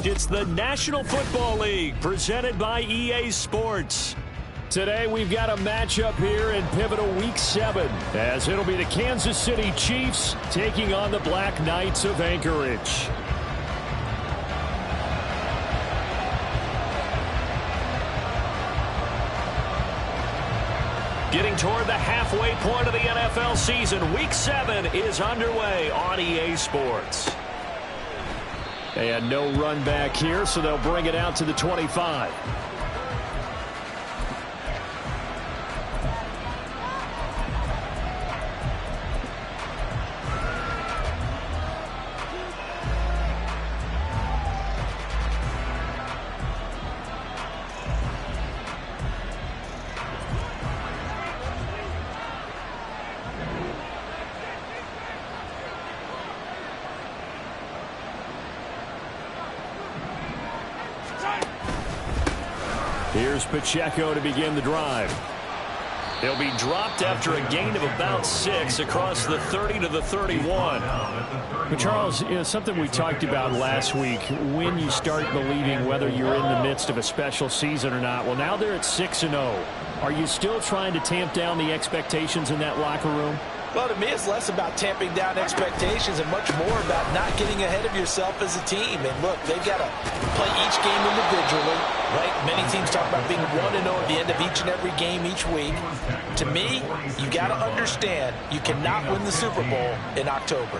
It's the National Football League presented by EA Sports. Today we've got a matchup here in pivotal Week 7 as it'll be the Kansas City Chiefs taking on the Black Knights of Anchorage. Getting toward the halfway point of the NFL season, Week 7 is underway on EA Sports. And no run back here, so they'll bring it out to the 25. Here's Pacheco to begin the drive. He'll be dropped after a gain of about 6 across the 30 to the 31. But Charles, something we talked about last week, when you start believing whether you're in the midst of a special season or not. Well, now they're at 6-0. Are you still trying to tamp down the expectations in that locker room? Well, to me, it's less about tamping down expectations and much more about not getting ahead of yourself as a team. And look, they've got to play each game individually, right? Many teams talk about being 1-0 at the end of each and every game each week. To me, you got to understand you cannot win the Super Bowl in October.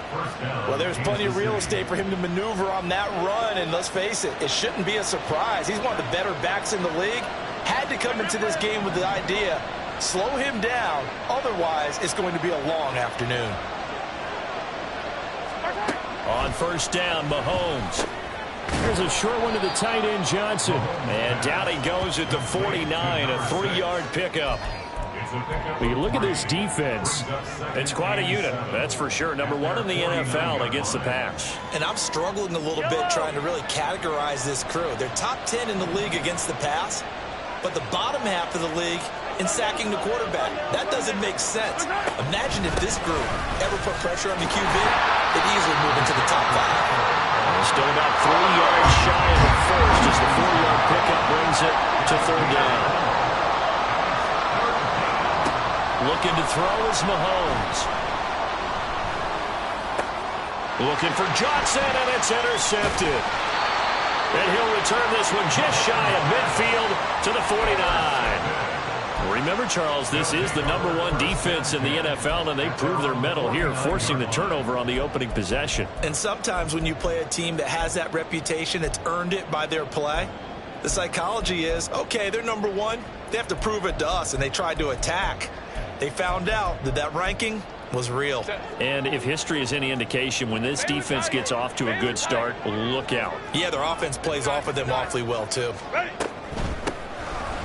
Well, there's plenty of real estate for him to maneuver on that run, and let's face it, it shouldn't be a surprise. He's one of the better backs in the league. Had to come into this game with the idea, slow him down, otherwise it's going to be a long afternoon. On first down, Mahomes. There's a short one to the tight end, Johnson. And down he goes at the 49, a 3-yard pickup. Well, you look at this defense. It's quite a unit, that's for sure. Number 1 in the NFL against the pass. And I'm struggling a little bit trying to really categorize this crew. They're top 10 in the league against the pass, but the bottom half of the league in sacking the quarterback. That doesn't make sense. Imagine if this group ever put pressure on the QB, they'd easily move into the top 5. Still about 3 yards shy of the first as the 4-yard pickup brings it to third down. Looking to throw is Mahomes. Looking for Johnson, and it's intercepted. And he'll return this one just shy of midfield to the 49. Remember, Charles, this is the number 1 defense in the NFL, and they prove their mettle here, forcing the turnover on the opening possession. And sometimes when you play a team that has that reputation, it's earned it by their play. The psychology is, okay, they're number 1. They have to prove it to us, and they tried to attack. They found out that that ranking was real. And if history is any indication, when this defense gets off to a good start, look out. Yeah, their offense plays off of them awfully well, too.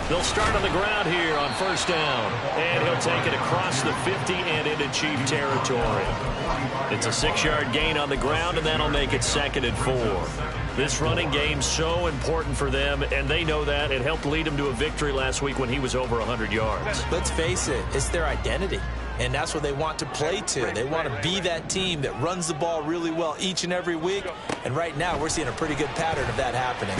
They'll start on the ground here on first down. And he'll take it across the 50 and into Chief territory. It's a 6-yard gain on the ground, and that'll make it 2nd and 4. This running game's so important for them, and they know that. It helped lead them to a victory last week when he was over 100 yards. Let's face it, it's their identity. And that's what they want to play to. They want to be that team that runs the ball really well each and every week. And right now, we're seeing a pretty good pattern of that happening.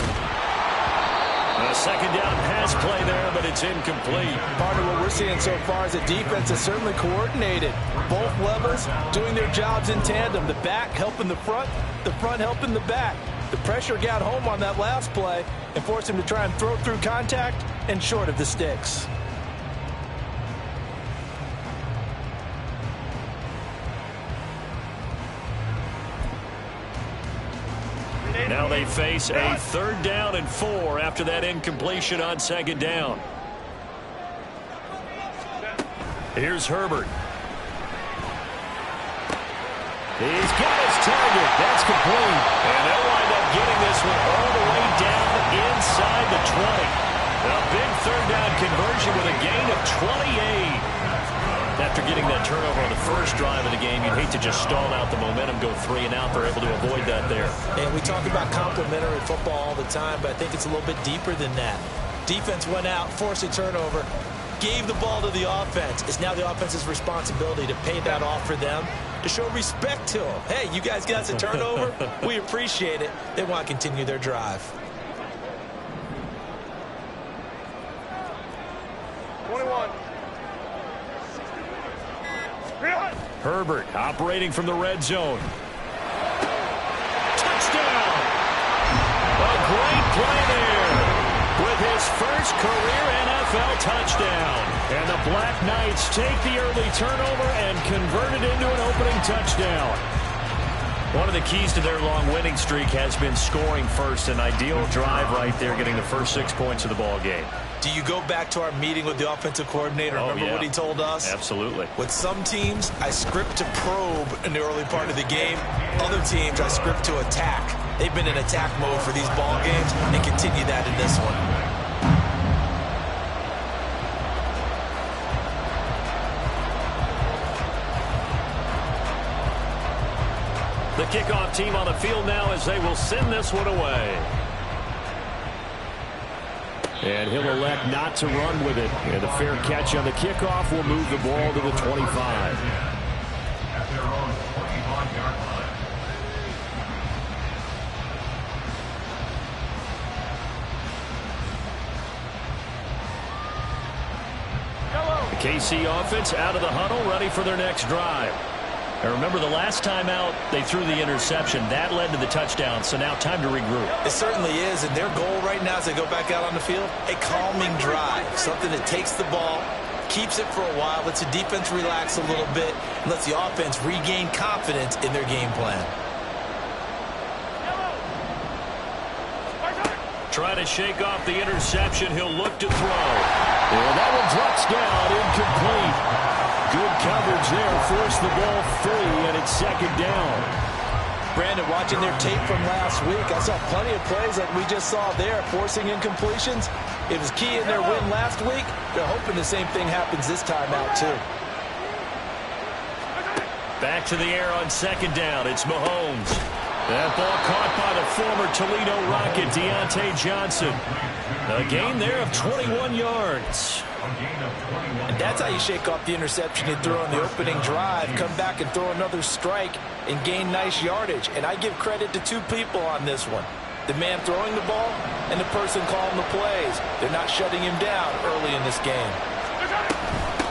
A second down pass play there, but it's incomplete. Part of what we're seeing so far is the defense is certainly coordinated. Both levels doing their jobs in tandem. The back helping the front helping the back. The pressure got home on that last play and forced him to try and throw through contact and short of the sticks. Now they face a 3rd down and 4 after that incompletion on 2nd down. Here's Herbert. He's got his target. That's complete. And they'll wind up getting this one all the way down inside the 20. A big 3rd down conversion with a gain of 28. After getting that turnover on the first drive of the game, you'd hate to just stall out the momentum, go 3 and out. They're able to avoid that there. And we talk about complementary football all the time, but I think it's a little bit deeper than that. Defense went out, forced a turnover, gave the ball to the offense. It's now the offense's responsibility to pay that off for them to show respect to them. Hey, you guys got us a turnover? We appreciate it. They want to continue their drive. 21. Herbert operating from the red zone. Touchdown! A great play there with his first career NFL touchdown. And the Black Knights take the early turnover and convert it into an opening touchdown. One of the keys to their long winning streak has been scoring first. An ideal drive right there, getting the first 6 points of the ball game. Do you go back to our meeting with the offensive coordinator? Remember what he told us? Absolutely. With some teams, I script to probe in the early part of the game. Other teams, I script to attack. They've been in attack mode for these ball games and continue that in this one. The kickoff team on the field now as they will send this one away. And he'll elect not to run with it. And a fair catch on the kickoff will move the ball to the 25. The KC offense out of the huddle, ready for their next drive. And remember, the last time out, they threw the interception. That led to the touchdown, so now time to regroup. It certainly is, and their goal right now as they go back out on the field, a calming drive, something that takes the ball, keeps it for a while, lets the defense relax a little bit, and lets the offense regain confidence in their game plan. Try to shake off the interception. He'll look to throw. And that one drops down, incomplete. Good coverage there, forced the ball free, and it's second down. Brandon, watching their tape from last week, I saw plenty of plays like we just saw there, forcing incompletions. It was key in their win last week. They're hoping the same thing happens this time out, too. Back to the air on second down. It's Mahomes. That ball caught by the former Toledo Rocket, Deontay Johnson. A gain there of 21 yards. And that's how you shake off the interception you threw on the opening drive, come back and throw another strike and gain nice yardage. And I give credit to two people on this one. The man throwing the ball and the person calling the plays. They're not shutting him down early in this game.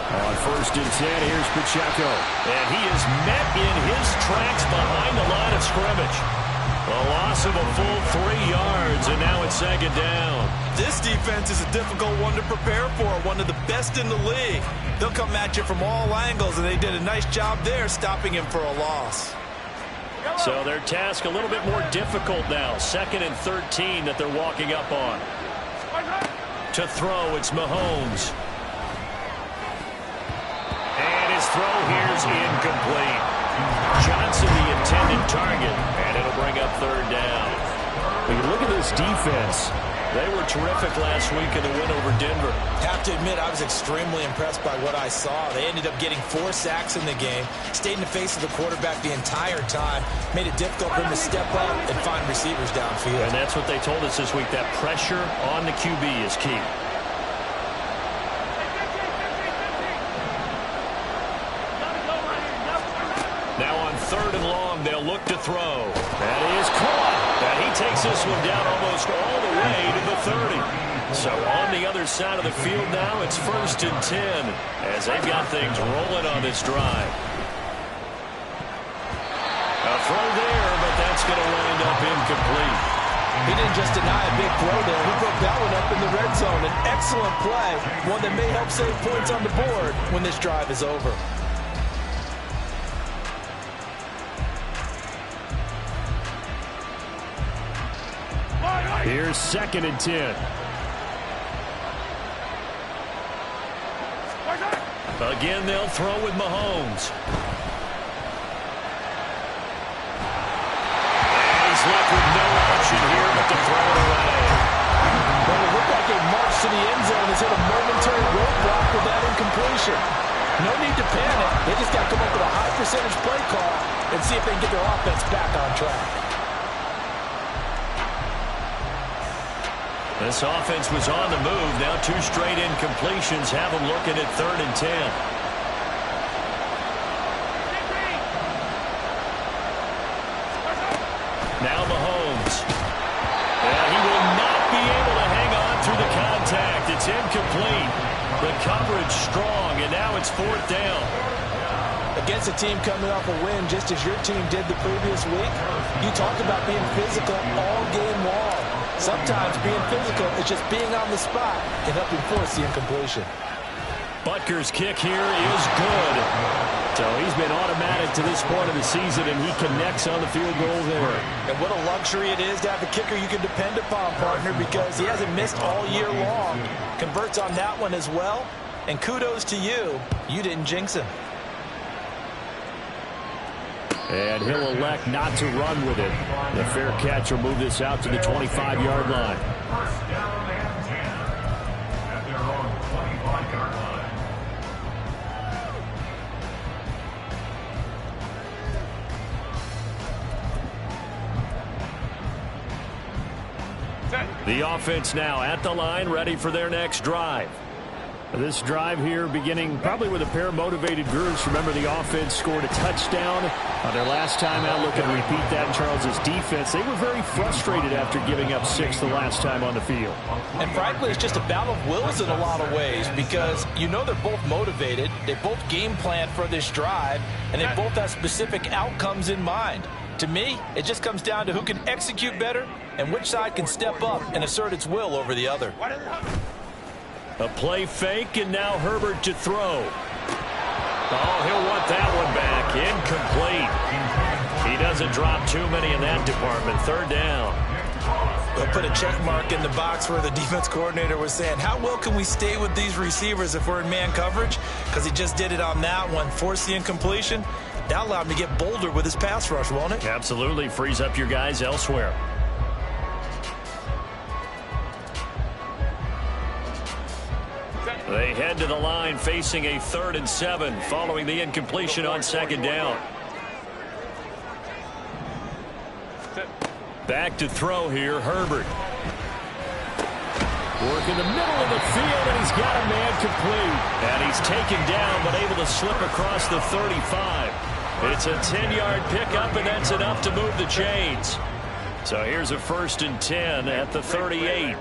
On first and 10, here's Pacheco. And he is met in his tracks behind the line of scrimmage. A loss of a full 3 yards, and now it's second down. This defense is a difficult one to prepare for, one of the best in the league. They'll come at you from all angles, and they did a nice job there stopping him for a loss. So their task a little bit more difficult now. Second and 13 that they're walking up on. To throw, it's Mahomes. And his throw here is incomplete. Johnson the intended target, and it'll bring up third down. When you look at this defense, they were terrific last week in the win over Denver. Have to admit, I was extremely impressed by what I saw. They ended up getting 4 sacks in the game, stayed in the face of the quarterback the entire time, made it difficult for him to step up and find receivers downfield. And that's what they told us this week, that pressure on the QB is key. Now on third and long, they'll look to throw. That is caught. And he takes this one down almost all the way to the 30. So on the other side of the field now, it's first and 10 as they've got things rolling on this drive. A throw there, but that's going to wind up incomplete. He didn't just deny a big throw there. He broke that one up in the red zone. An excellent play, one that may help save points on the board when this drive is over. Here's second and 10. Again, they'll throw with Mahomes. And he's left with no option here but to throw it away. Well, it looked like a march to the end zone has hit a momentary roadblock with that incompletion. No need to panic. They just got to come up with a high percentage play call and see if they can get their offense back on track. This offense was on the move. Now 2 straight incompletions have them looking at third and 10. It's incomplete. The coverage strong, and now it's 4th down. Against a team coming off a win, just as your team did the previous week, you talked about being physical all game long. Sometimes being physical is just being on the spot and helping force the incompletion. Butker's kick here is good. So he's been automatic to this point of the season, and he connects on the field goal there. And what a luxury it is to have a kicker you can depend upon, partner, because he hasn't missed all year long. Converts on that one as well. And kudos to you. You didn't jinx him. And he'll elect not to run with it. The fair catch will move this out to the 25-yard line. The offense now at the line, ready for their next drive. This drive here beginning probably with a pair of motivated groups. Remember, the offense scored a touchdown on their last time out. Looking to repeat that in Charles's defense. They were very frustrated after giving up 6 the last time on the field. And frankly, it's just a battle of wills in a lot of ways, because you know they're both motivated. They both game plan for this drive, and they both have specific outcomes in mind. To me, it just comes down to who can execute better and which side can step up and assert its will over the other. A play fake, and now Herbert to throw. Oh, he'll want that one back. Incomplete. He doesn't drop too many in that department. 3rd down. They'll put a check mark in the box where the defense coordinator was saying, how well can we stay with these receivers if we're in man coverage? Because he just did it on that one, forced the incompletion. That allowed him to get bolder with his pass rush, won't it? Absolutely. Frees up your guys elsewhere. They head to the line facing a 3rd and 7 following the incompletion on 2nd down. Back to throw here, Herbert. Work in the middle of the field, and he's got a man complete. And he's taken down, but able to slip across the 35. It's a 10-yard pickup, and that's enough to move the chains. So here's a 1st and 10 at the 38.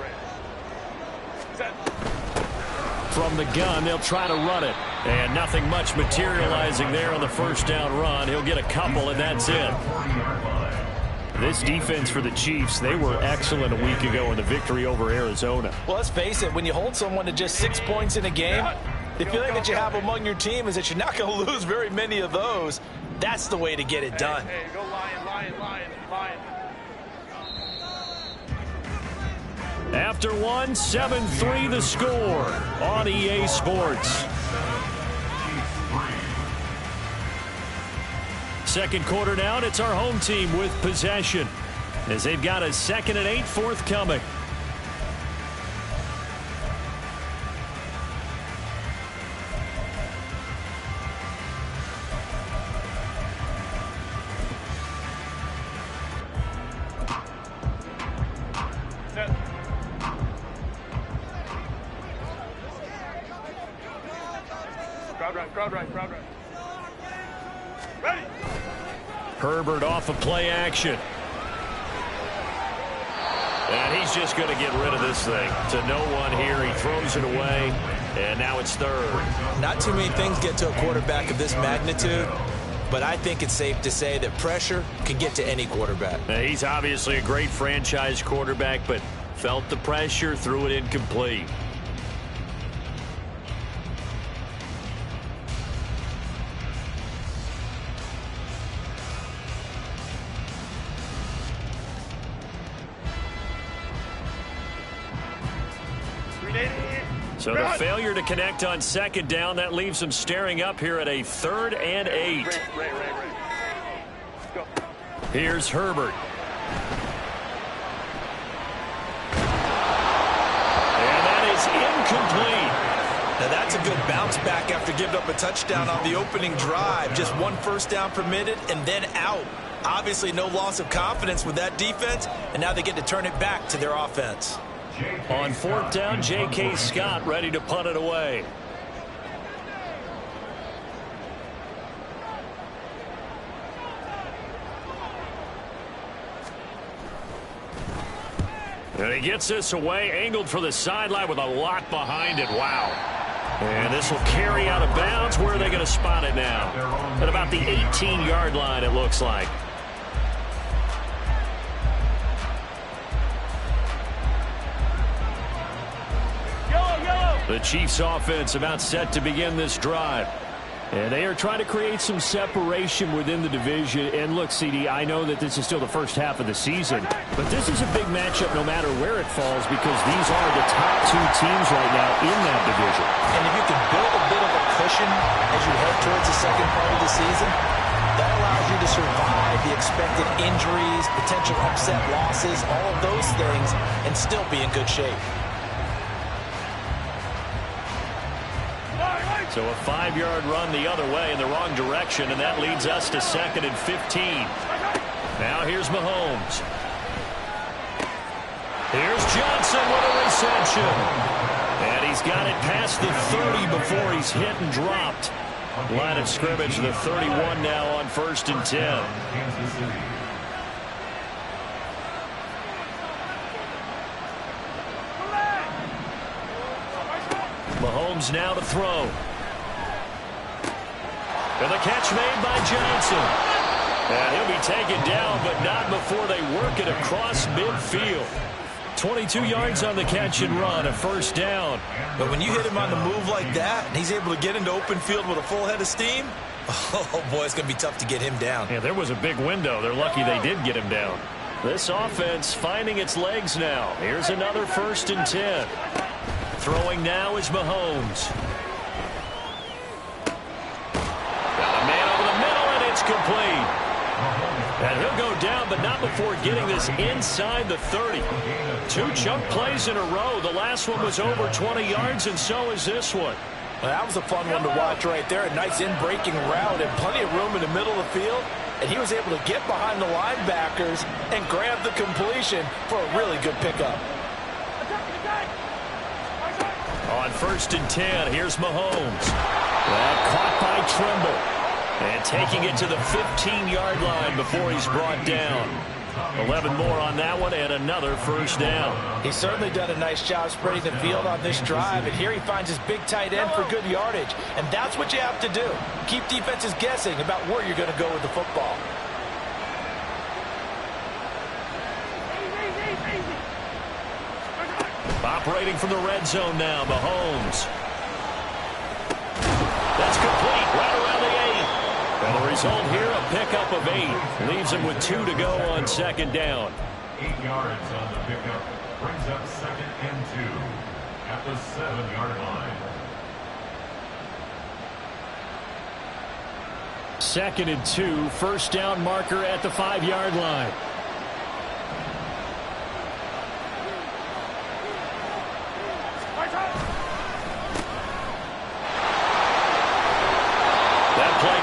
From the gun, they'll try to run it. And nothing much materializing there on the 1st down run. He'll get a couple, and that's it. This defense for the Chiefs, they were excellent a week ago in the victory over Arizona. Well, let's face it, when you hold someone to just 6 points in a game, the feeling that you have among your team is that you're not going to lose very many of those. That's the way to get it done. Hey, go Lion. After one, 7-3 the score on EA Sports. Second quarter now, and it's our home team with possession as they've got a 2nd and 8 forthcoming. Crowd right. Ready. Herbert off of play action. And he's just going to get rid of this thing. To no one here. He throws it away. And now it's 3rd. Not too many things get to a quarterback of this magnitude, but I think it's safe to say that pressure can get to any quarterback. Now, he's obviously a great franchise quarterback, but felt the pressure, threw it incomplete. So the failure to connect on 2nd down, that leaves them staring up here at a 3rd and 8. Ray. Let's go. Here's Herbert. And that is incomplete. Now that's a good bounce back after giving up a touchdown on the opening drive. Just 1 1st down permitted and then out. Obviously no loss of confidence with that defense, and now they get to turn it back to their offense. On 4th down, J.K. Scott ready to punt it away. And he gets this away, angled for the sideline with a lot behind it. Wow. And this will carry out of bounds. Where are they going to spot it now? At about the 18-yard line, it looks like. The Chiefs offense about set to begin this drive. And they are trying to create some separation within the division. And look, CD, I know that this is still the first half of the season, but this is a big matchup no matter where it falls because these are the top two teams right now in that division. And if you can build a bit of a cushion as you head towards the second part of the season, that allows you to survive the expected injuries, potential upset losses, all of those things, and still be in good shape. So a 5-yard run the other way in the wrong direction, and that leads us to 2nd and 15. Now here's Mahomes. Here's Johnson with a reception. And he's got it past the 30 before he's hit and dropped. Line of scrimmage, the 31 now on 1st and 10. Mahomes now to throw. And the catch made by Johnson. And he'll be taken down, but not before they work it across midfield. 22 yards on the catch and run, a 1st down. But when you hit him on the move like that, and he's able to get into open field with a full head of steam, oh, boy, it's going to be tough to get him down. Yeah, there was a big window. They're lucky they did get him down. This offense finding its legs now. Here's another 1st and 10. Throwing now is Mahomes. Got a man over the middle, and it's complete. And he'll go down, but not before getting this inside the 30. 2 chunk plays in a row. The last one was over 20 yards, and so is this one. Well, that was a fun one to watch right there. A nice in-breaking route and plenty of room in the middle of the field. And he was able to get behind the linebackers and grab the completion for a really good pickup. On 1st and 10, here's Mahomes. That caught by Trimble. And taking it to the 15-yard line before he's brought down. 11 more on that one and another 1st down. He's certainly done a nice job spreading the field on this drive. And here he finds his big tight end for good yardage. And that's what you have to do. Keep defenses guessing about where you're going to go with the football. Operating from the red zone now, Mahomes. That's complete right around the 8. And the result here, a pickup of 8. Leaves him with 2 to go on 2nd down. 8 yards on the pickup. Brings up 2nd and 2 at the 7-yard line. 2nd and 2, 1st down marker at the 5-yard line.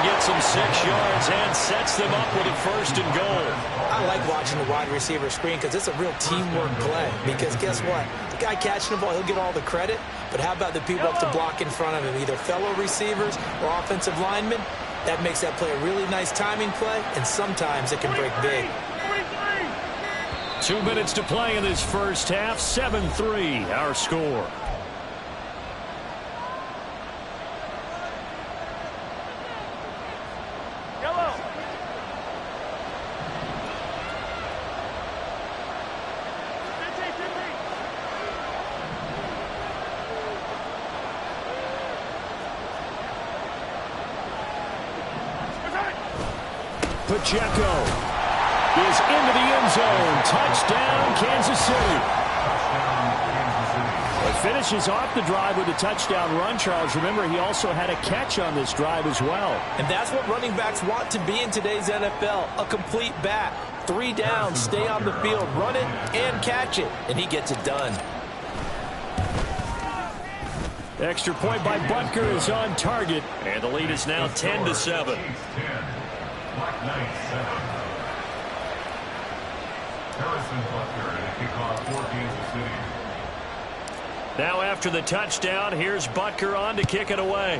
Gets him 6 yards and sets them up with a 1st and goal. I like watching the wide receiver screen because it's a real teamwork play. Because guess what? The guy catching the ball, he'll get all the credit. But how about the people up to block in front of him, either fellow receivers or offensive linemen? That makes that play a really nice timing play, and sometimes it can break big. 2 minutes to play in this 1st half. 7-3, our score. Pacheco is into the end zone. Touchdown, Kansas City. It finishes off the drive with a touchdown run, Charles. Remember, he also had a catch on this drive as well. And that's what running backs want to be in today's NFL, a complete back. 3 downs, stay on the field, run it, and catch it. And he gets it done. Extra point by Butker is on target. And the lead is now 10-7. Black Knights 7. Harrison Butker and a kickoff for Kansas City. Now after the touchdown, here's Butker on to kick it away.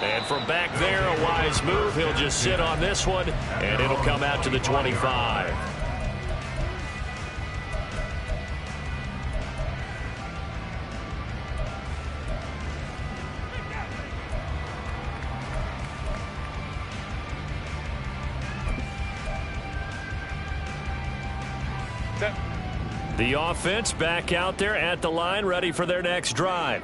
And from back there, a wise move. He'll just sit on this one, and it'll come out to the 25. The offense back out there at the line, ready for their next drive.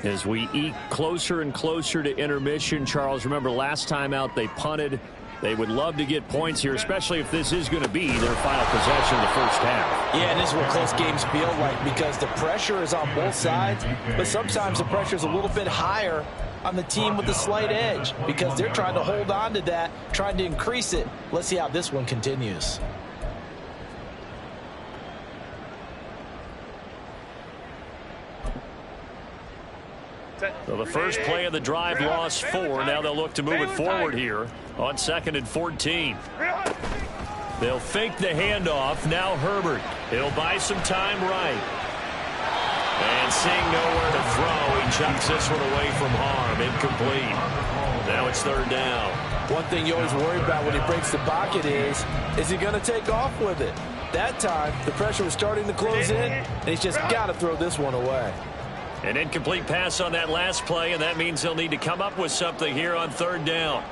As we eke closer and closer to intermission, Charles, remember last time out they punted. They would love to get points here, especially if this is going to be their final possession of the first half. Yeah, and this is what close games feel like because the pressure is on both sides, but sometimes the pressure is a little bit higher on the team with the slight edge because they're trying to hold on to that, trying to increase it. Let's see how this one continues. So the first play of the drive lost 4. Now they'll look to move it forward here on 2nd and 14. They'll fake the handoff. Now Herbert. He'll buy some time right. And seeing nowhere to throw, he chucks this one away from harm. Incomplete. Now it's 3rd down. One thing you always worry about when he breaks the pocket is he going to take off with it? That time, the pressure was starting to close in, and he's just got to throw this one away. An incomplete pass on that last play, and that means they'll need to come up with something here on 3rd down.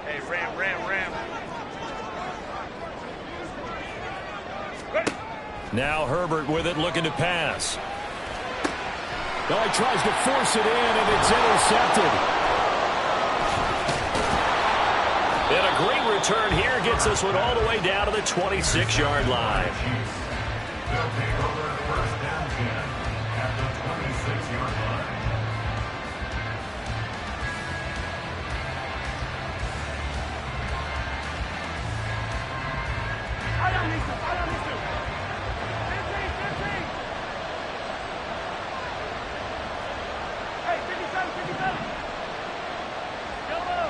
Hey, ram. Now Herbert with it, looking to pass. No, he tries to force it in, and it's intercepted. And a great return here gets this one all the way down to the 26-yard line. They'll take over 1st down 10 at the 26-yard line. Hey, 57. Yellow.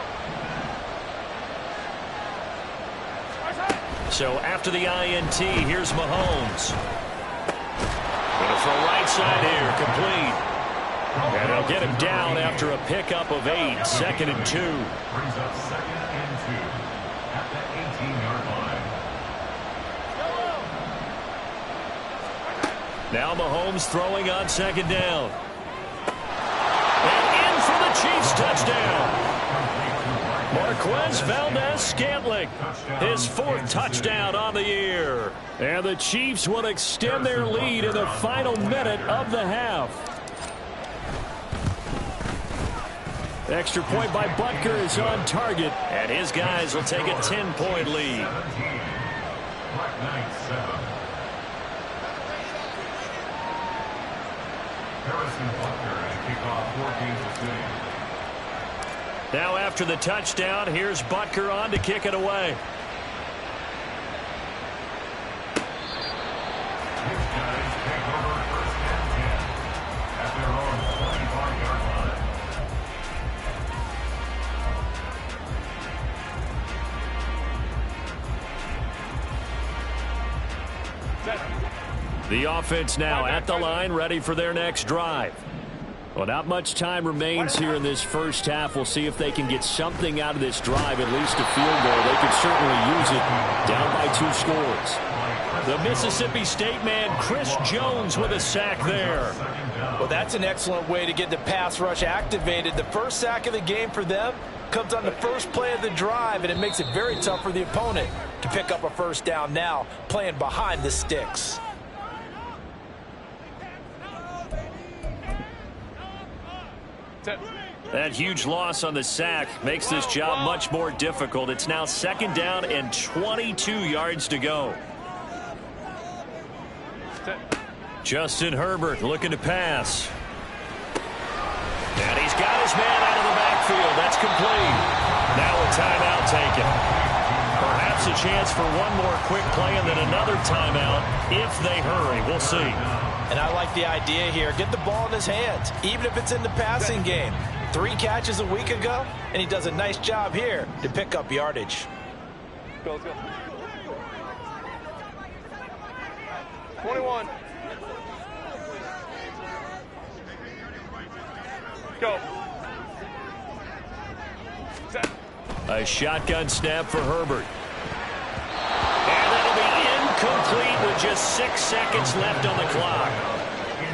So after the INT, here's Mahomes. Going to throw right side here, complete. And they'll get him down after a pickup of 8, 2nd and 2. Brings up 2nd and 2 at the 18-yard line. Now Mahomes throwing on 2nd down. And in for the Chiefs touchdown. Marquez Valdez-Scantling, his 4th touchdown on the year. And the Chiefs will extend their lead in the final minute of the half. Extra point by Butker is on target, and his guys will take a 10-point lead. Black Knight 7. Harrison Butker to kick off 4 Kansas City. Now after the touchdown, here's Butker on to kick it away. His guys take over 1st and 10 at their own 25-yard line. The offense now at the line, ready for their next drive. Well, not much time remains here in this first half. We'll see if they can get something out of this drive, at least a field goal. They could certainly use it down by 2 scores. The Mississippi State man, Chris Jones, with a sack there. Well, that's an excellent way to get the pass rush activated. The first sack of the game for them comes on the first play of the drive, and it makes it very tough for the opponent to pick up a 1st down now, playing behind the sticks. That huge loss on the sack makes this job much more difficult. It's now 2nd down and 22 yards to go. Justin Herbert looking to pass. And he's got his man out of the backfield. That's complete. Now a timeout taken. Perhaps a chance for one more quick play and then another timeout if they hurry. We'll see. And I like the idea here. Get the ball in his hands, even if it's in the passing game. 3 catches a week ago, and he does a nice job here to pick up yardage. Let's go. 21. Go. Set. A shotgun snap for Herbert. And that'll be incomplete with just 6 seconds left on the clock.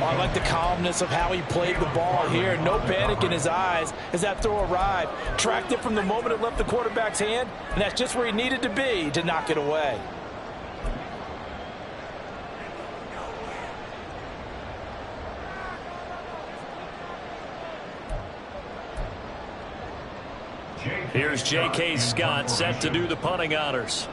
Oh, I like the calmness of how he played the ball here. No panic in his eyes as that throw arrived. Tracked it from the moment it left the quarterback's hand, and that's just where he needed to be to knock it away. Here's J.K. Scott set to do the punting honors.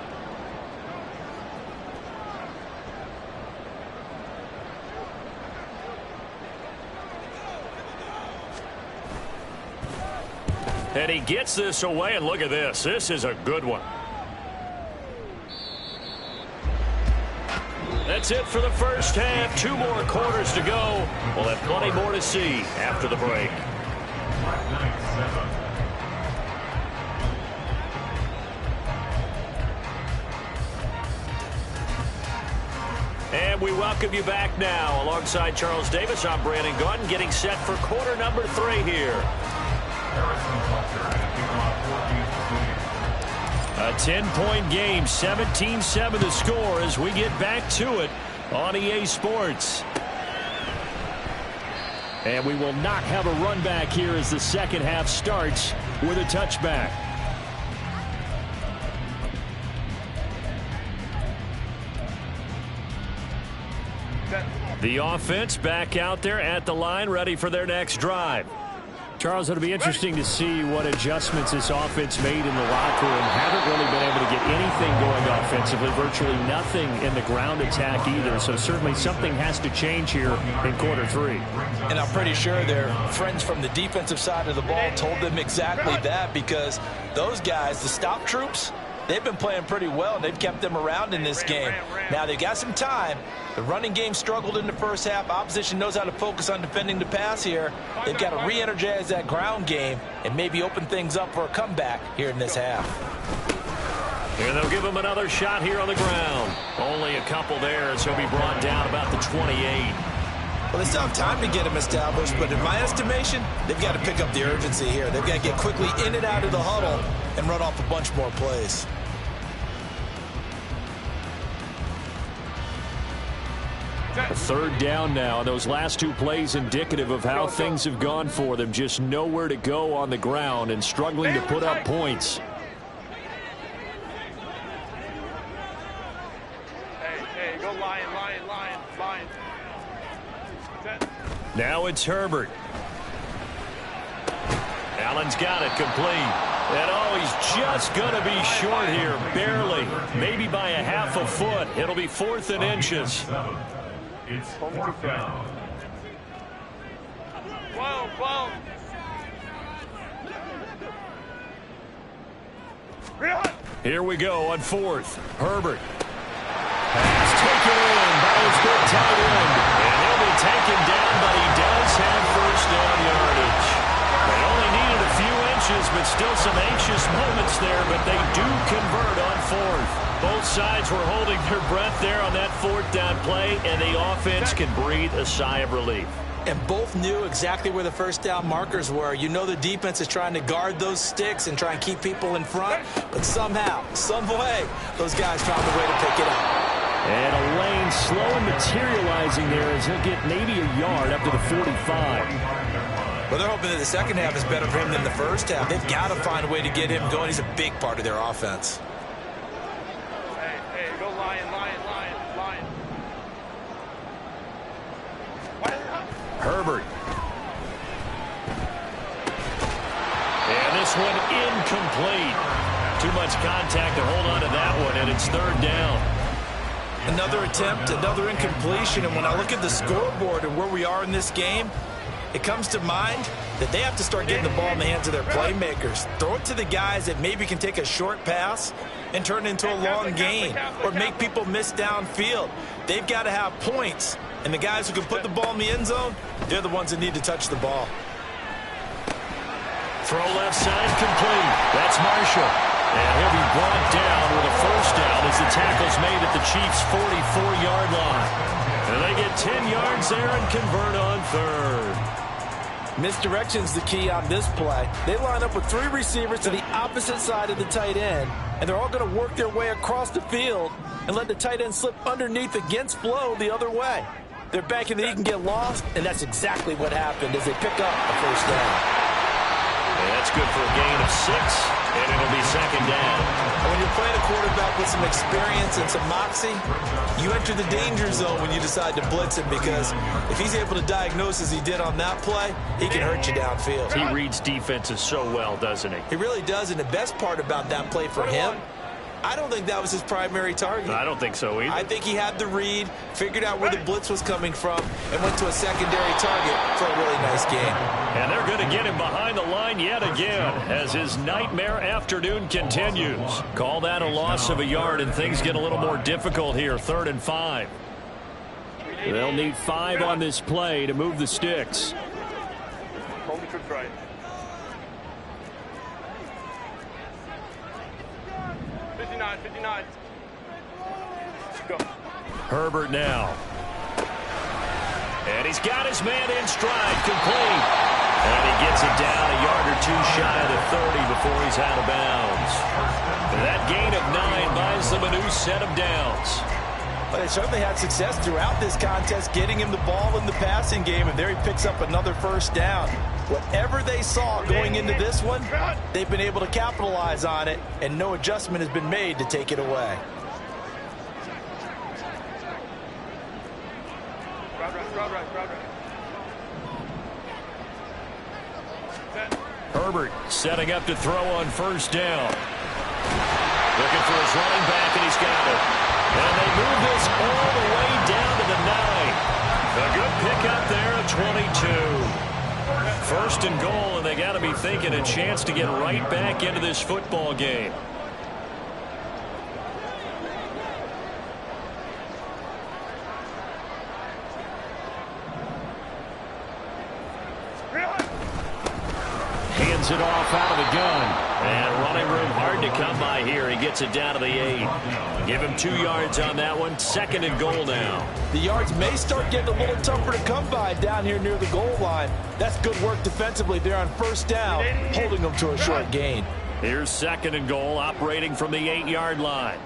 And he gets this away, and look at this. This is a good one. That's it for the first half. 2 more quarters to go. We'll have plenty more to see after the break. And we welcome you back now. Alongside Charles Davis, I'm Brandon Gunn, getting set for quarter number 3 here. A 10-point game, 17-7 the score as we get back to it on EA Sports. And we will not have a run back here as the second half starts with a touchback. The offense back out there at the line, ready for their next drive. Charles, it'll be interesting to see what adjustments this offense made in the locker room. Haven't really been able to get anything going offensively, virtually nothing in the ground attack either. So certainly something has to change here in quarter 3. And I'm pretty sure their friends from the defensive side of the ball told them exactly that, because those guys, the stop troops, they've been playing pretty well, and they've kept them around in this game. Now, they've got some time. The running game struggled in the first half. Opposition knows how to focus on defending the pass here. They've got to re-energize that ground game and maybe open things up for a comeback here in this half. And they'll give him another shot here on the ground. Only a couple there as he'll be brought down about the 28. Well, they still have time to get him established, but in my estimation, they've got to pick up the urgency here. They've got to get quickly in and out of the huddle and run off a bunch more plays. A third down now. Those last 2 plays indicative of how things have gone for them. Just nowhere to go on the ground and struggling to put up points. Hey, go lion. Set. Now it's Herbert. Allen's got it complete. And oh, he's just going to be short here, barely. Maybe by a half a foot. It'll be 4th and inches. It's 4th down. Whoa. Here we go on 4th. Herbert. Pass taken in by his good tight end. And he'll be taken down, but he does have first down yardage. They only needed a few inches, but still some anxious moments there, but they do convert on 4th. Both sides were holding their breath there on that 4th down play, and the offense can breathe a sigh of relief. And both knew exactly where the first down markers were. You know the defense is trying to guard those sticks and try and keep people in front, but somehow, some way, those guys found a way to pick it up. And a lane slow and materializing there as he'll get maybe a yard up to the 45. Well, they're hoping that the second half is better for him than the first half. They've got to find a way to get him going. He's a big part of their offense. Hey, go lion. Herbert. And this one incomplete. Too much contact to hold on to that one, and it's 3rd down. Another attempt, another incompletion, and when I look at the scoreboard and where we are in this game, it comes to mind that they have to start getting the ball in the hands of their playmakers. Throw it to the guys that maybe can take a short pass and turn it into a long gain or make people miss downfield. They've got to have points, and the guys who can put the ball in the end zone, they're the ones that need to touch the ball. Throw left side complete. That's Marshall. And he'll be brought down with a first down as the tackle's made at the Chiefs' 44-yard line. And they get 10 yards there and convert on 3rd. Misdirection's the key on this play. They line up with 3 receivers to the opposite side of the tight end, and they're all going to work their way across the field and let the tight end slip underneath against flow the other way. They're banking that he can get lost, and that's exactly what happened as they pick up a first down. And that's good for a gain of 6, and it'll be second down. When you're playing a quarterback with some experience and some moxie, you enter the danger zone when you decide to blitz him, because if he's able to diagnose as he did on that play, he can hurt you downfield. He reads defenses so well, doesn't he? He really does, and the best part about that play for him, I don't think that was his primary target. I don't think so either. I think he had the read, figured out where the blitz was coming from, and went to a secondary target for a really nice game. And they're going to get him behind the line yet again as his nightmare afternoon continues. Call that a loss of a yard, and things get a little more difficult here. 3rd and 5. They'll need 5 on this play to move the sticks. Hold the trips right. 59. Go. Herbert now. And he's got his man in stride, complete. And he gets it down a yard or 2 shy of the 30 before he's out of bounds. That gain of 9 buys them a new set of downs. But they certainly had success throughout this contest getting him the ball in the passing game, and there he picks up another first down. Whatever they saw going into this one, they've been able to capitalize on it, and no adjustment has been made to take it away. Herbert setting up to throw on first down. Looking for his running back, and he's got it. And they move this all the way down to the 9. A good pickup there at 22. First and goal, and they got to be thinking a chance to get right back into this football game. Hands it off out of the gun. And running room hard to come by here. He gets it down to the 8. Give him 2 yards on that one. 2nd and goal now. The yards may start getting a little tougher to come by down here near the goal line. That's good work defensively there on first down, holding them to a short gain. Here's 2nd and goal, operating from the 8-yard line.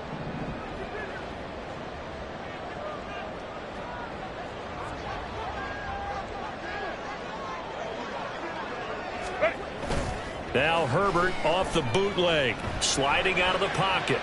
Now Herbert off the bootleg, sliding out of the pocket.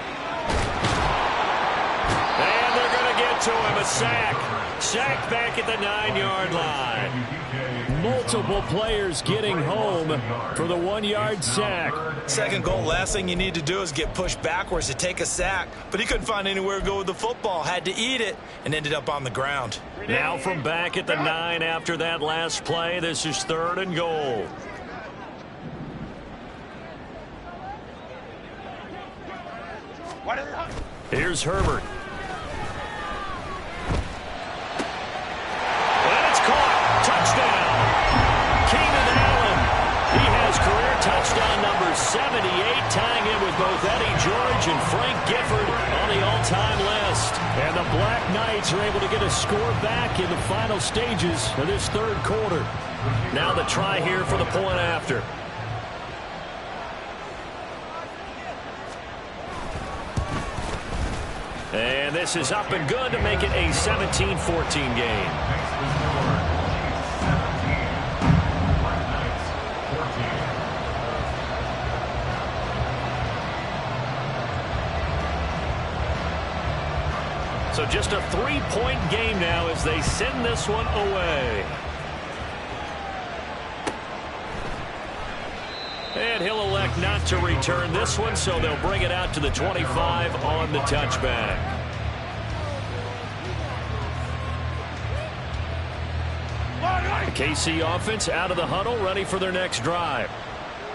And they're going to get to him, a sack. Sacked back at the 9-yard line. Multiple players getting home for the 1-yard sack. 2nd goal, last thing you need to do is get pushed backwards to take a sack. But he couldn't find anywhere to go with the football, had to eat it, and ended up on the ground. Now from back at the 9 after that last play, this is 3rd and goal. Here's Herbert. And it's caught. Touchdown. Keenan Allen. He has career touchdown number 78, tying in with both Eddie George and Frank Gifford on the all-time list. And the Black Knights are able to get a score back in the final stages of this 3rd quarter. Now the try here for the point after. And this is up and good to make it a 17-14 game. So just a 3-point game now as they send this one away. And he'll elect not to return this one, so they'll bring it out to the 25 on the touchback. The KC offense out of the huddle, ready for their next drive.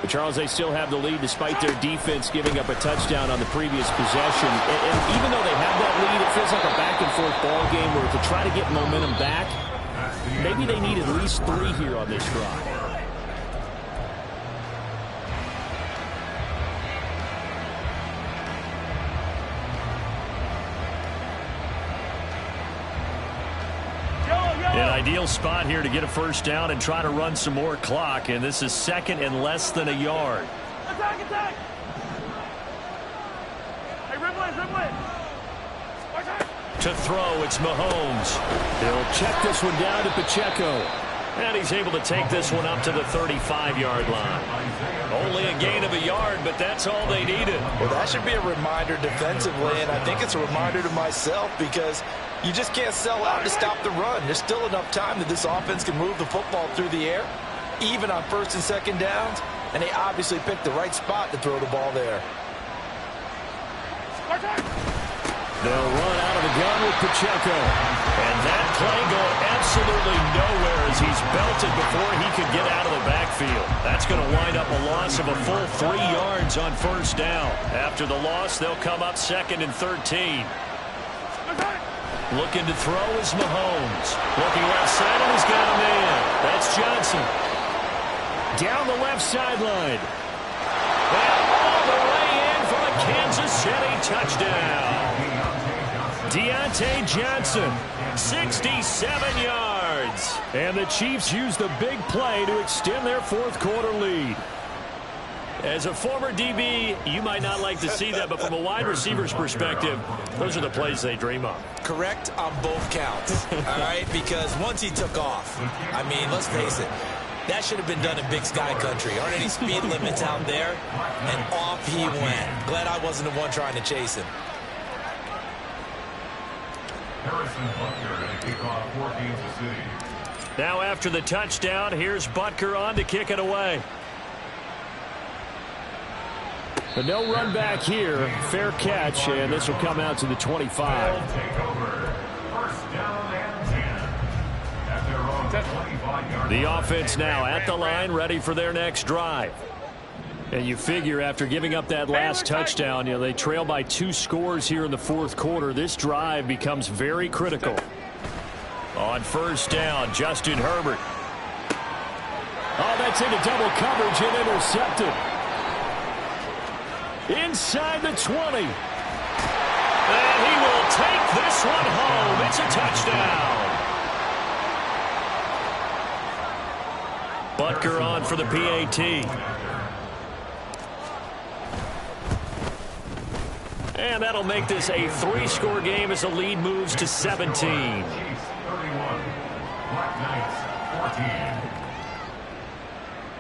But Charles, they still have the lead despite their defense giving up a touchdown on the previous possession. And even though they have that lead, it feels like a back-and-forth ball game where to try to get momentum back, maybe they need at least 3 here on this drive. In ideal spot here to get a first down and try to run some more clock, and this is second and less than a yard. Attack, attack! Hey, Ridley! Attack! To throw, it's Mahomes. He'll check this one down to Pacheco. And he's able to take this one up to the 35-yard line. Only a gain of a yard, but that's all they needed. Well, that should be a reminder defensively, and I think it's a reminder to myself because you just can't sell out to stop the run. There's still enough time that this offense can move the football through the air, even on first and second downs, and they obviously picked the right spot to throw the ball there. They'll run out of the gun with Pacheco. And that play going absolutely nowhere as he's belted before he could get out of the backfield. That's going to wind up a loss of a full 3 yards on first down. After the loss, they'll come up second and 13. Looking to throw is Mahomes. Looking left side, and he's got a man. That's Johnson. Down the left sideline. And all the way in for the Kansas City touchdown. Deontay Johnson, 67 yards. And the Chiefs use the big play to extend their fourth quarter lead. As a former DB, you might not like to see that, but from a wide receiver's perspective, those are the plays they dream of. Correct on both counts, all right? Because once he took off, I mean, let's face it, that should have been done in Big Sky Country. Aren't any speed limits out there? And off he went. Glad I wasn't the one trying to chase him. Harrison Butker to kick off for Kansas City. Now after the touchdown, here's Butker on to kick it away. But no run back here. Fair catch, and this will come out to the 25. They'll take over. First down and 10. At their own 25-yard The line. offense now at the line, ready for their next drive. And you figure after giving up that last touchdown, they trail by 2 scores here in the fourth quarter. This drive becomes very critical. On first down, Justin Herbert. Oh, that's into double coverage and intercepted. Inside the 20. And he will take this one home. It's a touchdown. Butker on for the PAT. And that'll make this a 3-score game as the lead moves to 17. Chiefs 31. Black Knights 14.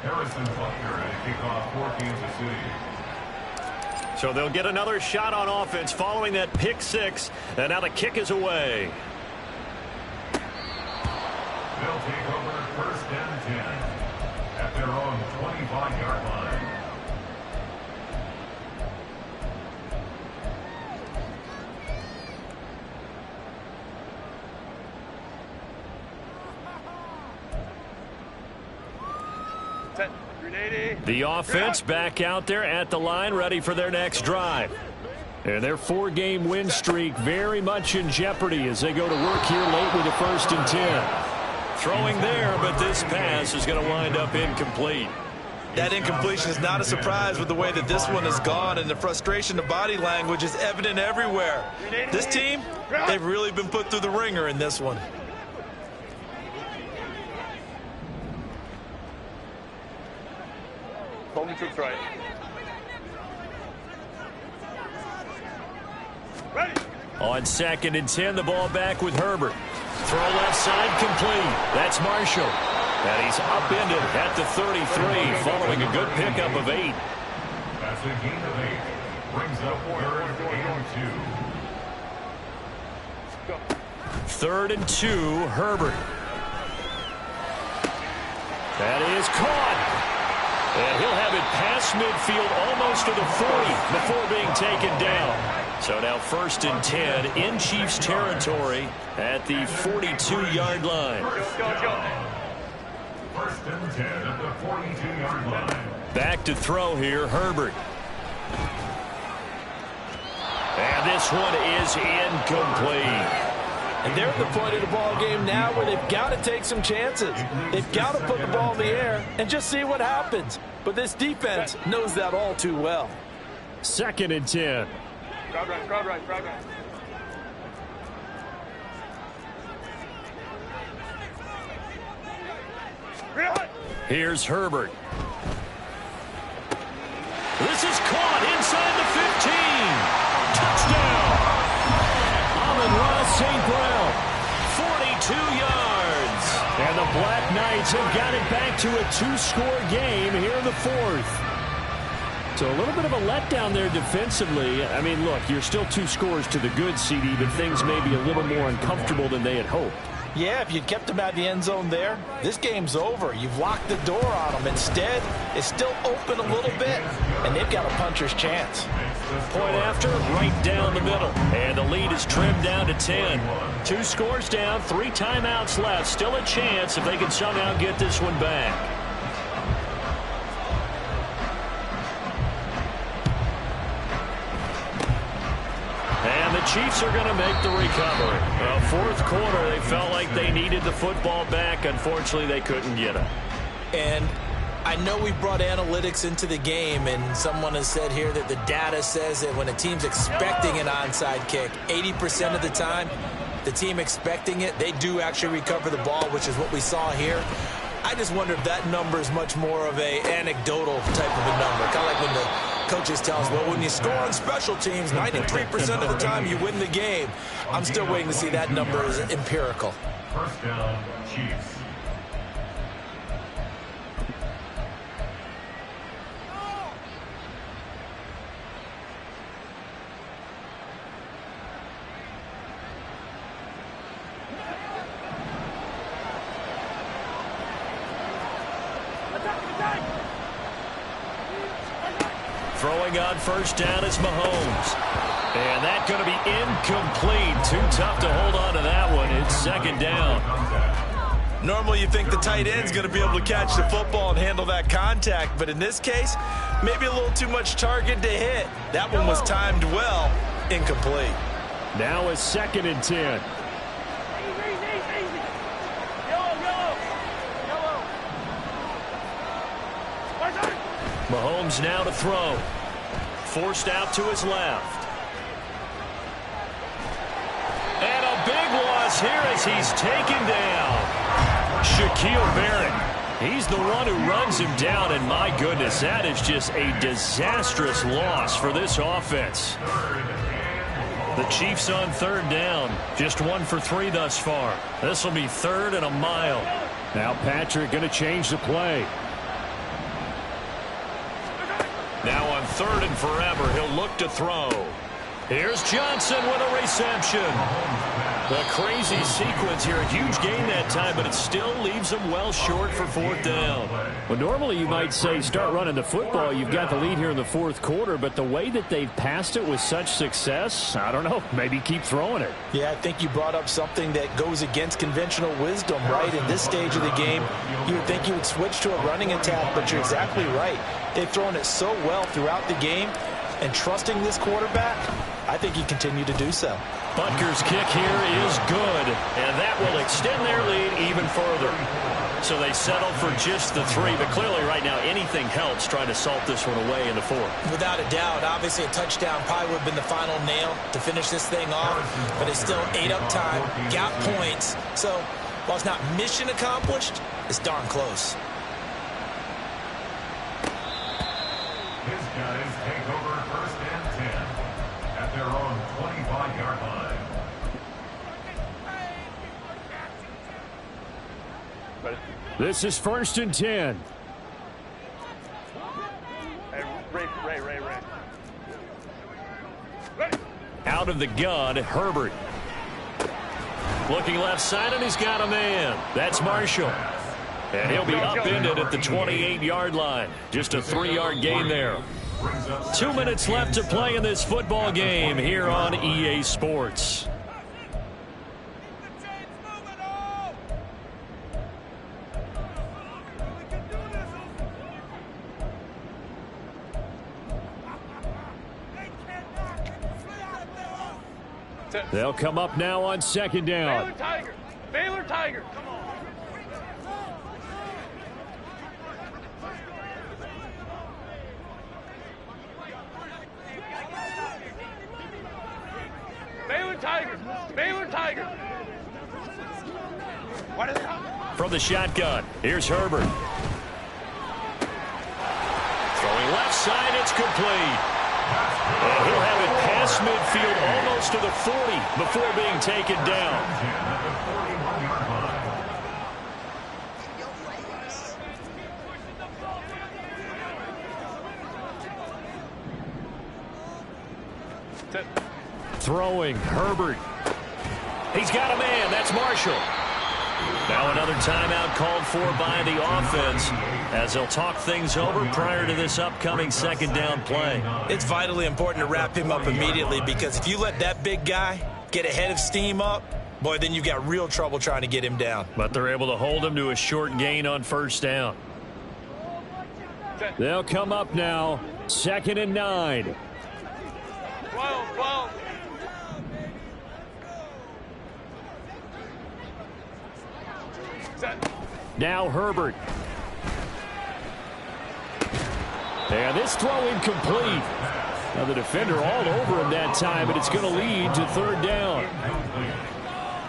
Harrison Butker to kick off for Kansas City. So they'll get another shot on offense following that pick 6. And now the kick is away. They'll take over first and 10 at their own 25-yard line. The offense back out there at the line, ready for their next drive. And their 4-game win streak very much in jeopardy as they go to work here late with a 1st and 10. Throwing there, but this pass is going to wind up incomplete. That incompletion is not a surprise with the way that this one has gone, and the frustration, the body language is evident everywhere. This team, they've really been put through the ringer in this one. Holding troops right. Ready. On 2nd and 10, the ball back with Herbert. Throw left side complete. That's Marshall. And he's upended at the 33 following a good pickup of 8. That's a gain of 8. Brings up 3rd and 2. 3rd and 2, Herbert. That is caught. And he'll have it past midfield almost to the 40 before being taken down. So now 1st and 10 in Chiefs territory at the 42-yard line. Let's go. 1st and 10 at the 42-yard line. Back to throw here, Herbert. And this one is incomplete. And they're at the point of the ball game now where they've got to take some chances. They've got to put the ball in the air and just see what happens. But this defense knows that all too well. 2nd and 10. Crowd right, crowd right, crowd right. Here's Herbert. This is caught inside the 15. Touchdown. Amon-Ra St. Brown, 42 yards. And the Black Knights have got it back to a 2-score game here in the fourth. So a little bit of a letdown there defensively. I mean, look, you're still 2 scores to the good, CD, but things may be a little more uncomfortable than they had hoped. Yeah, if you'd kept them out of the end zone there, this game's over. You've locked the door on them. Instead, it's still open a little bit, and they've got a puncher's chance. Point after, right down the middle. And the lead is trimmed down to 10. 2 scores down, 3 timeouts left. Still a chance if they can somehow get this one back. And the Chiefs are going to make the recovery. Fourth quarter, they felt like they needed the football back. Unfortunately, they couldn't get it. And I know we brought analytics into the game, and someone has said here that the data says that when a team's expecting an onside kick, 80% of the time, the team expecting it, they do actually recover the ball, which is what we saw here. I just wonder if that number is much more of a anecdotal type of a number. Kind of like when the coaches tell us, well, when you score on special teams, 93% of the time you win the game. I'm still waiting to see that number is empirical. First down, Chiefs. Throwing on first down is Mahomes. And that's going to be incomplete. Too tough to hold on to that one. It's second down. Normally you think the tight end's going to be able to catch the football and handle that contact, but in this case, maybe a little too much target to hit. That one was timed well. Incomplete. Now is 2nd and 10. Mahomes now to throw. Forced out to his left. And a big loss here as he's taken down. Shaquille Barrett. He's the one who runs him down, and my goodness, that is just a disastrous loss for this offense. The Chiefs on 3rd down. Just 1 for 3 thus far. This will be 3rd and a mile. Now Patrick going to change the play. Now on 3rd and forever, he'll look to throw. Here's Johnson with a reception. The crazy sequence here. A huge gain that time, but it still leaves them well short for 4th down. Well, normally you might say start running the football. You've got the lead here in the 4th quarter, but the way that they've passed it with such success, I don't know, maybe keep throwing it. Yeah, I think you brought up something that goes against conventional wisdom, right? In this stage of the game, you would think you would switch to a running attack, but you're exactly right. They've thrown it so well throughout the game, and trusting this quarterback, I think you continue to do so. Butker's kick here is good, and that will extend their lead even further. So they settle for just the 3, but clearly right now anything helps trying to salt this one away in the 4th. Without a doubt, obviously a touchdown probably would have been the final nail to finish this thing off, but it's still ate up time, got points. So while it's not mission accomplished, it's darn close. His guys take over 1st and 10 at their own 25-yard line. This is 1st and 10. Hey, Ray. Out of the gun, Herbert. Looking left side, and he's got a man. That's Marshall. And he'll be upended at the 28-yard line. Just a 3-yard gain there. 2 minutes left to play in this football game here on EA Sports. They'll come up now on 2nd down. Baylor Tiger. Come on. Baylor Tiger. What is it? From the shotgun, here's Herbert. Throwing left side, it's complete. And he'll have it past midfield almost to the 40 before being taken down. Throwing, Herbert. He's got a man. That's Marshall. Now another timeout called for by the offense as they'll talk things over prior to this upcoming second down play. It's vitally important to wrap him up immediately because if you let that big guy get ahead of steam up, boy, then you've got real trouble trying to get him down. But they're able to hold him to a short gain on first down. They'll come up now, 2nd and 9. 12. Now Herbert. And this throw incomplete. Now the defender all over him that time, but it's going to lead to 3rd down.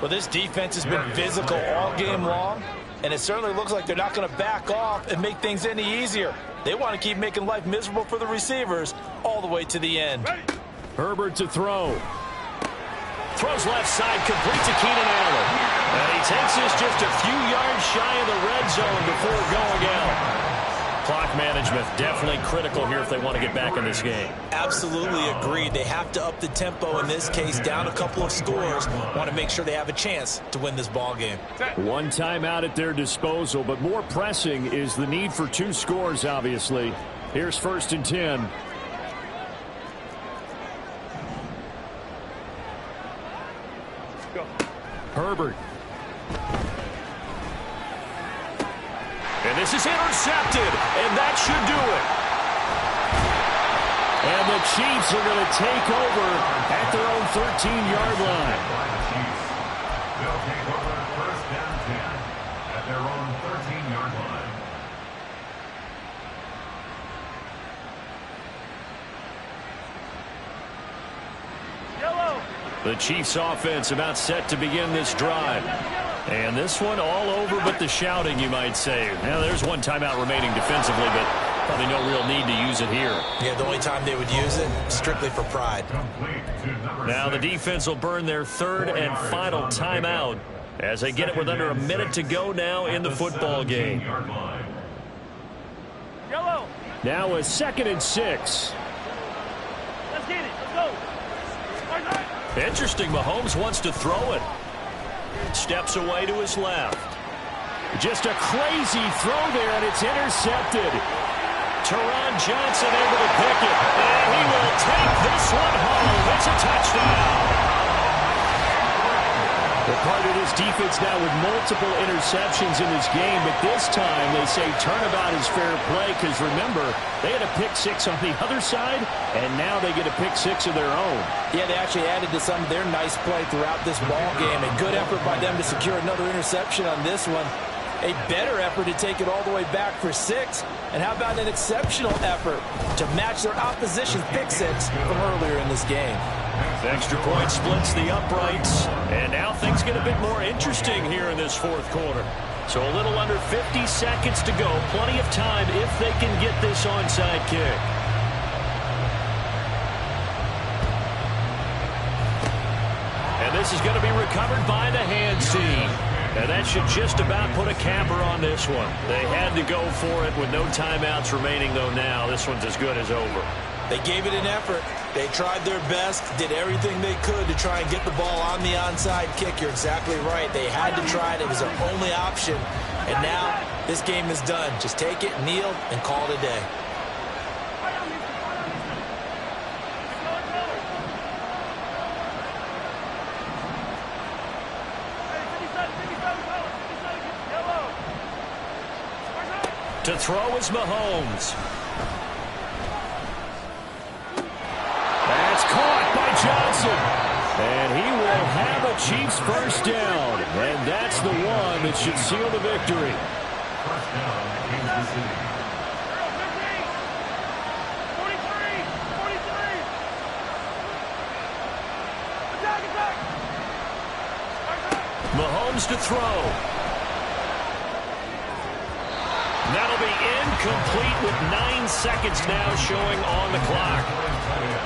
Well, this defense has been physical all game long, and it certainly looks like they're not going to back off and make things any easier. They want to keep making life miserable for the receivers all the way to the end. Herbert to throw. Throws left side, complete to Keenan Allen. And he takes this just a few yards shy of the red zone before going out. Clock management definitely critical here if they want to get back in this game. Absolutely agreed. They have to up the tempo in this case, down a couple of scores. Want to make sure they have a chance to win this ball game. One timeout at their disposal, but more pressing is the need for 2 scores, obviously. Here's 1st and 10. Herbert. And this is intercepted, and that should do it. And the Chiefs are going to take over at their own 13-yard line. They'll take over 1st and 10 at their own 13-yard line. The Chiefs offense about set to begin this drive. And this one all over but the shouting, you might say. Now, there's one timeout remaining defensively, but probably no real need to use it here. Yeah, the only time they would use it, strictly for pride. Now the defense will burn their 3rd and final timeout as they get it with under a minute to go now in the football game. Now a 2nd and 6. Let's get it. Let's go. Interesting, Mahomes wants to throw it. Steps away to his left. Just a crazy throw there, and it's intercepted. Teron Johnson able to pick it, and he will take this one home. It's a touchdown. They're part of this defense now with multiple interceptions in this game, but this time they say turnabout is fair play because, remember, they had a pick 6 on the other side, and now they get a pick 6 of their own. Yeah, they actually added to some of their nice play throughout this ball game. A good effort by them to secure another interception on this one. A better effort to take it all the way back for 6. And how about an exceptional effort to match their opposition's pick 6 from earlier in this game. The extra point splits the uprights, and now things get a bit more interesting here in this 4th quarter. So a little under 50 seconds to go. Plenty of time if they can get this onside kick. And this is going to be recovered by the hands team. And that should just about put a capper on this one. They had to go for it with no timeouts remaining, though. Now this one's as good as over. They gave it an effort. They tried their best, did everything they could to try and get the ball on the onside kick. You're exactly right. They had to try it. It was their only option. And now this game is done. Just take it, kneel, and call it a day. To throw is Mahomes. That's caught by Johnson. And he will have a Chiefs first down. And that's the one that should seal the victory. First down, Kansas City. 43. Mahomes to throw. That'll be incomplete with 9 seconds now showing on the clock.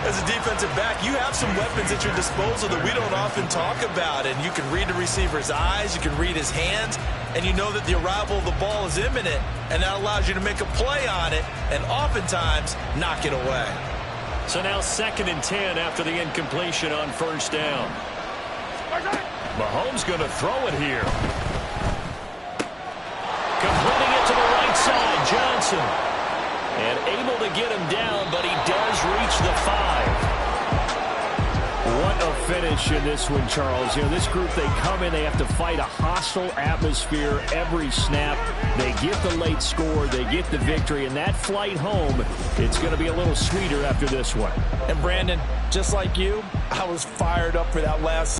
As a defensive back, you have some weapons at your disposal that we don't often talk about. And you can read the receiver's eyes, you can read his hands, and you know that the arrival of the ball is imminent. And that allows you to make a play on it and oftentimes knock it away. So now 2nd and 10 after the incompletion on 1st down. Mahomes going to throw it here. Completing it to the right side, Johnson. And able to get him down, but he does reach the 5. What a finish in this one, Charles. You know, this group, they come in, they have to fight a hostile atmosphere every snap. They get the late score, they get the victory, and that flight home, it's going to be a little sweeter after this one. And Brandon, just like you, I was fired up for that last